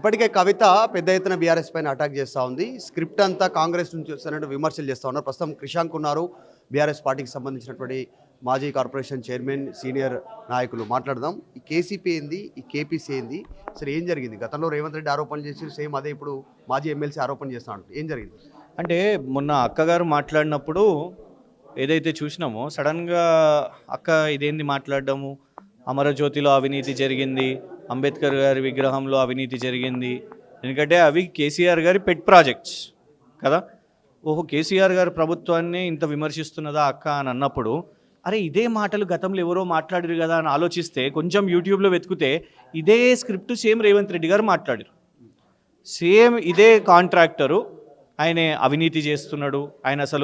ఇప్పటికే కవిత పెద్ద ఎత్తున బీఆర్ఎస్ పైన అటాక్ చేస్తూ ఉంది. స్క్రిప్ట్ అంతా కాంగ్రెస్ నుంచి వస్తున్నట్టు విమర్శలు చేస్తూ ఉన్నారు. ప్రస్తుతం క్రిషాంక్ ఉన్నారు, బీఆర్ఎస్ పార్టీకి సంబంధించినటువంటి మాజీ కార్పొరేషన్ చైర్మన్, సీనియర్ నాయకులు. మాట్లాడదాం. ఈ కేసీపీ ఏంది, ఈ కేపీసీ ఏంది, అసలు ఏం జరిగింది? గతంలో రేవంత్ రెడ్డి ఆరోపణలు చేసి సేమ్ అదే ఇప్పుడు మాజీ ఎమ్మెల్సీ ఆరోపణ చేస్తా ఉంటారు. ఏం జరిగింది? అంటే మొన్న అక్కగారు మాట్లాడినప్పుడు ఏదైతే చూసినామో సడన్గా అక్క ఇదేంది మాట్లాడడము, అమరజ్యోతిలో అవినీతి జరిగింది, అంబేద్కర్ గారి విగ్రహంలో అవినీతి జరిగింది, ఎందుకంటే అవి కేసీఆర్ గారి పెట్ ప్రాజెక్ట్స్ కదా. ఓహో, కేసీఆర్ గారి ప్రభుత్వాన్ని ఇంత విమర్శిస్తున్నదా అక్క అని అన్నప్పుడు, అరే ఇదే మాటలు గతంలో ఎవరో మాట్లాడారు కదా అని ఆలోచిస్తే కొంచెం యూట్యూబ్లో వెతికితే ఇదే స్క్రిప్ట్ సేమ్ రేవంత్ రెడ్డి గారు మాట్లాడారు. సేమ్ ఇదే కాంట్రాక్టరు ఆయన అవినీతి చేస్తున్నాడు,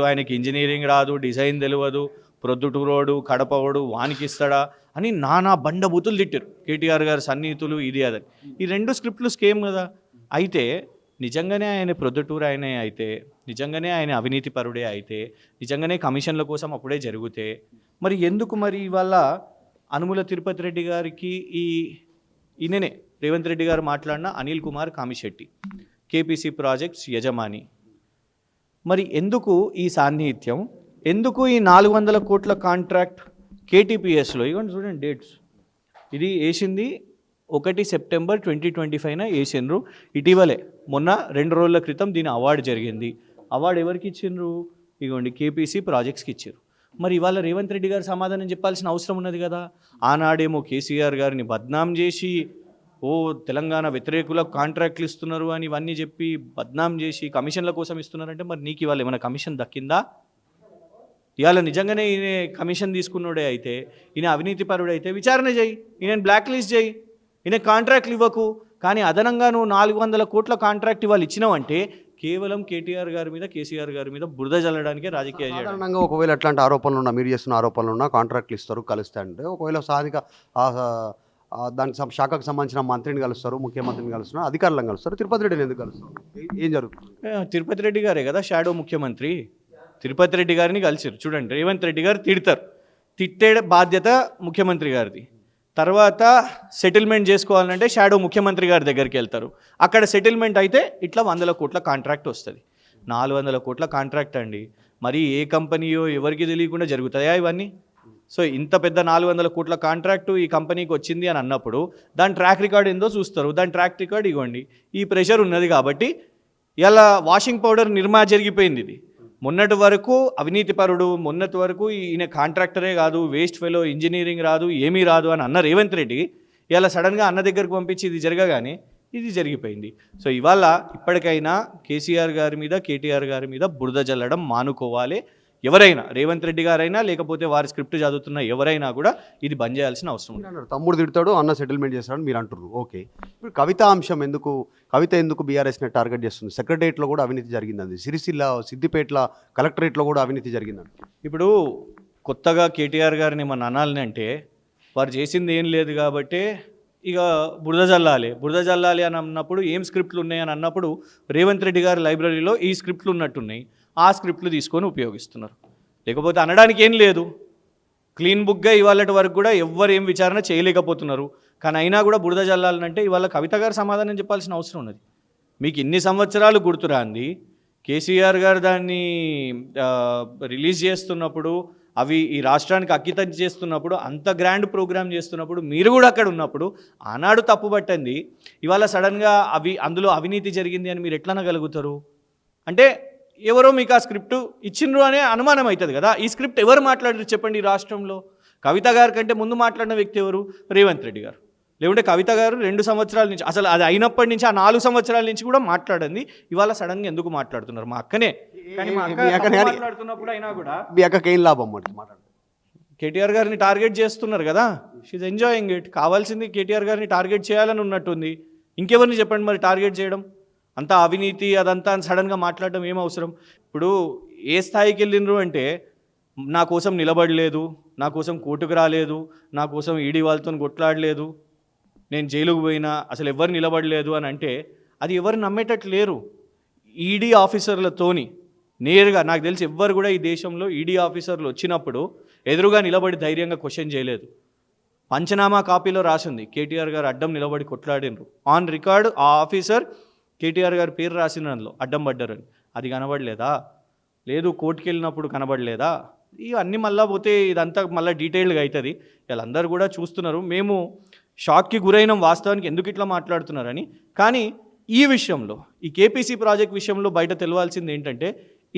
ఆయనకి ఇంజనీరింగ్ రాదు, డిజైన్ తెలియదు, ప్రొద్దుటూరోడు కడపవాడు వానికి ఇస్తాడా అని నానా బండబూతులు తిట్టారు కేటీఆర్ గారు సన్నిహితులు, ఇది అదని. ఈ రెండు స్క్రిప్ట్లు స్కేమ్ కదా. అయితే నిజంగానే ఆయన ప్రొద్దుటూరు ఆయనే అయితే, నిజంగానే ఆయన అవినీతి పరుడే అయితే, నిజంగానే కమిషన్ల కోసం అప్పుడే జరిగితే మరి ఎందుకు మరి ఇవాళ అనుముల తిరుపతి రెడ్డి గారికి ఈయననే రేవంత్ రెడ్డి గారు మాట్లాడిన అనిల్ కుమార్ కామిశెట్టి కేపీసీ ప్రాజెక్ట్స్ యజమాని, మరి ఎందుకు ఈ సాన్నిహిత్యం, ఎందుకు ఈ 400 కోట్ల కాంట్రాక్ట్ కేటీపీఎస్లో? ఇవ్వండి చూడండి డేట్స్. ఇది వేసింది 1 సెప్టెంబర్ 2025 వేసిండ్రు. ఇటీవలే మొన్న 2 రోజుల క్రితం దీని అవార్డు జరిగింది. అవార్డు ఎవరికి ఇచ్చిండ్రు? ఇగోండి కేపీసీ ప్రాజెక్ట్స్కి ఇచ్చారు. మరి ఇవాళ రేవంత్ రెడ్డి గారు సమాధానం చెప్పాల్సిన అవసరం ఉన్నది కదా. ఆనాడేమో కేసీఆర్ గారిని బద్నాం చేసి తెలంగాణ వ్యతిరేకులకు కాంట్రాక్ట్లు ఇస్తున్నారు అని ఇవన్నీ చెప్పి బద్నాం చేసి కమిషన్ల కోసం ఇస్తున్నారంటే మరి నీకు ఇవాళ ఏమైనా కమిషన్ దక్కిందా? ఇవాళ నిజంగానే ఈయన కమిషన్ తీసుకున్నాడే అయితే, ఈయన అవినీతిపరుడు అయితే విచారణ చేయి, ఈయన బ్లాక్ లిస్ట్ చేయి, ఈయన కాంట్రాక్ట్లు ఇవ్వకు. కానీ అదనంగా నువ్వు 400 కోట్ల కాంట్రాక్ట్ ఇవాళ ఇచ్చినావంటే కేవలం కేటీఆర్ గారి మీద, కేసీఆర్ గారి మీద బురద జల్లడానికే రాజకీయ సాధారణంగా ఒకవేళ ఎట్లాంటి ఆరోపణలు ఉన్నా, మీరు చేస్తున్న ఆరోపణలు ఉన్నా కాంట్రాక్ట్లు ఇస్తారు, కలుస్తా అంటే ఒకవేళ స్థానిక దానికి శాఖకు సంబంధించిన మంత్రిని కలుస్తారు, ముఖ్యమంత్రిని కలుస్తున్నారు, అధికారులను కలుస్తారు, తిరుపతి రెడ్డిని ఎందుకు కలుస్తారు? ఏం జరుగుతుంది? తిరుపతి రెడ్డి గారే కదా షాడో ముఖ్యమంత్రి. తిరుపతి రెడ్డి గారిని కలిసిరు. చూడండి, రేవంత్ రెడ్డి గారు తిడతారు, తిట్టే బాధ్యత ముఖ్యమంత్రి గారిది. తర్వాత సెటిల్మెంట్ చేసుకోవాలంటే షాడో ముఖ్యమంత్రి గారి దగ్గరికి వెళ్తారు. అక్కడ సెటిల్మెంట్ అయితే ఇట్లా 100 కోట్ల కాంట్రాక్ట్ వస్తుంది. 400 కోట్ల కాంట్రాక్ట్ అండి. మరి ఏ కంపెనీయో ఎవరికి తెలియకుండా జరుగుతాయా ఇవన్నీ? సో ఇంత పెద్ద 400 కోట్ల కాంట్రాక్టు ఈ కంపెనీకి వచ్చింది అని అన్నప్పుడు దాని ట్రాక్ రికార్డ్ ఏందో చూస్తారు. దాని ట్రాక్ రికార్డ్ ఇవ్వండి. ఈ ప్రెషర్ ఉన్నది కాబట్టి ఇలా వాషింగ్ పౌడర్ నిర్మా జరిగిపోయింది. ఇది మొన్నటి వరకు అవినీతిపరుడు, మొన్నటి వరకు ఈయన కాంట్రాక్టరే కాదు, వేస్ట్ ఫెలో, ఇంజనీరింగ్ రాదు, ఏమీ రాదు అని అన్న రేవంత్ రెడ్డి ఇలా సడన్గా అన్న దగ్గరకు పంపించి ఇది జరగగానే ఇది జరిగిపోయింది. సో ఇవాళ ఇప్పటికైనా కేసీఆర్ గారి మీద, కేటీఆర్ గారి మీద బురద జల్లడం మానుకోవాలి. ఎవరైనా, రేవంత్ రెడ్డి గారైనా లేకపోతే వారి స్క్రిప్ట్ చదువుతున్న ఎవరైనా కూడా ఇది బంద్ చేయాల్సిన అవసరం ఉంది. తమ్ముడు తిడతాడు, అన్న సెటిల్మెంట్ చేస్తాడని మీరు అంటున్నారు. ఓకే, ఇప్పుడు కవిత అంశం ఎందుకు, కవిత ఎందుకు బీఆర్ఎస్ని టార్గెట్ చేస్తుంది? సెక్రటరియట్లో కూడా అవినీతి జరిగిందండి, సిరిసిల్ల, సిద్దిపేటల కలెక్టరేట్లో కూడా అవినీతి జరిగిందండి. ఇప్పుడు కొత్తగా కేటీఆర్ గారిని మన అనాలని అంటే వారు చేసింది ఏం లేదు కాబట్టి ఇక బురద జల్లాలి అని అన్నప్పుడు ఏం స్క్రిప్ట్లు ఉన్నాయని అన్నప్పుడు రేవంత్ రెడ్డి గారి లైబ్రరీలో ఈ స్క్రిప్ట్లు ఉన్నట్టున్నాయి, ఆ స్క్రిప్ట్లు తీసుకొని ఉపయోగిస్తున్నారు. లేకపోతే అనడానికి ఏం లేదు. క్లీన్ బుక్గా ఇవాళ వరకు కూడా ఎవ్వరు ఏం విచారణ చేయలేకపోతున్నారు. కానీ అయినా కూడా బురద జల్లాలంటే ఇవాళ కవిత గారు సమాధానం చెప్పాల్సిన అవసరం ఉన్నది. మీకు ఇన్ని సంవత్సరాలు గుర్తురాంది, కేసీఆర్ గారు దాన్ని రిలీజ్ చేస్తున్నప్పుడు, అవి ఈ రాష్ట్రానికి అంకితం చేస్తున్నప్పుడు, అంత గ్రాండ్ ప్రోగ్రామ్ చేస్తున్నప్పుడు మీరు కూడా అక్కడ ఉన్నప్పుడు ఆనాడు తప్పుపట్టింది. ఇవాళ సడన్గా అందులో అవినీతి జరిగింది అని మీరు ఎట్లా అనగలుగుతారు? అంటే ఎవరో మీకు ఆ స్క్రిప్ట్ ఇచ్చిండ్రు అనే అనుమానం అవుతుంది కదా. ఈ స్క్రిప్ట్ ఎవరు మాట్లాడారు చెప్పండి? ఈ రాష్ట్రంలో కవిత గారి కంటే ముందు మాట్లాడిన వ్యక్తి ఎవరు? రేవంత్ రెడ్డి గారు. లేకుంటే కవిత గారు 2 సంవత్సరాల నుంచి, అసలు అది అయినప్పటి నుంచి ఆ 4 సంవత్సరాల నుంచి కూడా మాట్లాడింది. ఇవాళ సడన్గా ఎందుకు మాట్లాడుతున్నారు? మా అక్కనే, కానీ మా అక్క మాట్లాడుతున్నప్పుడు అయినా కూడా మీ అక్కకి ఏం లాభం మాట్లాడు? కేటీఆర్ గారిని టార్గెట్ చేస్తున్నారు కదా. She's enjoying it. కావాల్సింది కేటీఆర్ గారిని టార్గెట్ చేయాలని ఉన్నట్టుంది. ఇంకెవరిని చెప్పండి మరి టార్గెట్ చేయడం? అంతా అవినీతి అదంతా సడన్గా మాట్లాడడం ఏం అవసరం? ఇప్పుడు ఏ స్థాయికి వెళ్ళినరు అంటే, నా కోసం నిలబడలేదు, నా కోసం కోర్టుకు రాలేదు, నా కోసం ఈడీ వాళ్ళతో కొట్లాడలేదు, నేను జైలుకు పోయినా, అసలు ఎవరు నిలబడలేదు అని అంటే అది ఎవరు నమ్మేటట్టు లేరు. ఈడీ ఆఫీసర్లతోని నేరుగా నాకు తెలిసి ఎవ్వరు కూడా ఈ దేశంలో ఈడీ ఆఫీసర్లు వచ్చినప్పుడు ఎదురుగా నిలబడి ధైర్యంగా క్వశ్చన్ చేయలేదు. పంచనామా కాపీలో రాసింది కేటీఆర్ గారు అడ్డం నిలబడి కొట్లాడినరు. ఆన్ రికార్డు ఆ ఆఫీసర్ కేటీఆర్ గారి పేరు రాసిన దానిలో అడ్డం పడ్డారని. అది కనబడలేదా? లేదు కోర్టుకి వెళ్ళినప్పుడు కనబడలేదా? ఇవన్నీ మళ్ళీ పోతే ఇదంతా మళ్ళీ డీటెయిల్డ్గా అవుతుంది. వీళ్ళందరూ కూడా చూస్తున్నారు. మేము షాక్కి గురైన వాస్తవానికి ఎందుకు ఇట్లా మాట్లాడుతున్నారని. కానీ ఈ విషయంలో, ఈ కేపీసీ ప్రాజెక్ట్ విషయంలో బయట తెలవాల్సింది ఏంటంటే,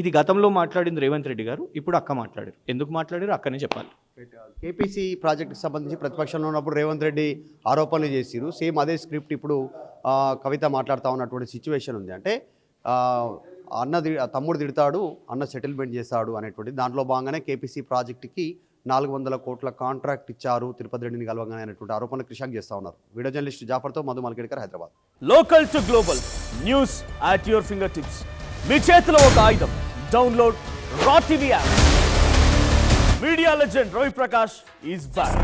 ఇది గతంలో మాట్లాడింది రేవంత్ రెడ్డి గారు, ఇప్పుడు అక్క మాట్లాడారు. ఎందుకు మాట్లాడారు అక్కనే చెప్పాలి. కేపీసీ ప్రాజెక్టుకి సంబంధించి ప్రతిపక్షంలో ఉన్నప్పుడు రేవంత్ రెడ్డి ఆరోపణలు చేసిరు. సేమ్ అదే స్క్రిప్ట్ ఇప్పుడు కవిత మాట్లాడుతూ ఉన్నటువంటి సిచ్యువేషన్ ఉంది. అంటే తమ్ముడు తిడతాడు, అన్న సెటిల్మెంట్ చేస్తాడు అనేటువంటి దాంట్లో భాగంగానే కేపీసీ ప్రాజెక్టుకి 400 కోట్ల కాంట్రాక్ట్ ఇచ్చారు తిరుపతి రెడ్డిని కలవగానే అనేటువంటి ఆరోపణలు క్రిషాంక్ చేస్తూ ఉన్నారు. వీడియో జర్నలిస్ట్ జాఫర్తో Madhu Malkedkar, Hyderabad. Local to global news at your fingertips. మీ చేతిలో ఒక ఆయుధం. Download R TV app. Media legend Ravi Prakash is back.